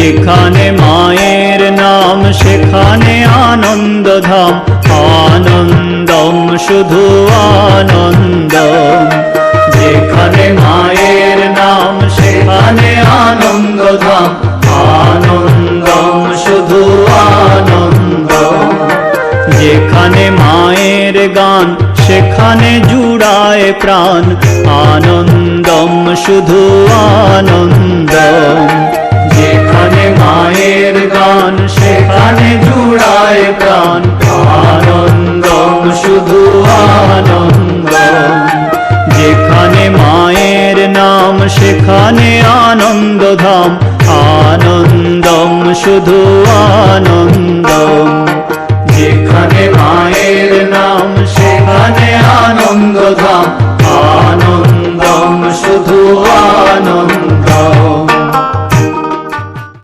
যেখানে মায়ের নাম সেখানে আনন্দধাম, আনন্দম শুধু আনন্দম। যেখানে মায়ের নাম সেখানে আনন্দধাম, আনন্দম শুধু আনন্দম। যেখানে মায়ের গান সেখানে জুড়ায় প্রাণ, আনন্দম শুধু আনন্দম। যেখানে মায়ের গান সেখানে জুড়ায় প্রাণ, আনন্দম শুধু আনন্দম। যেখানে মায়ের নাম সেখানে আনন্দধাম, আনন্দম শুধু আনন্দম।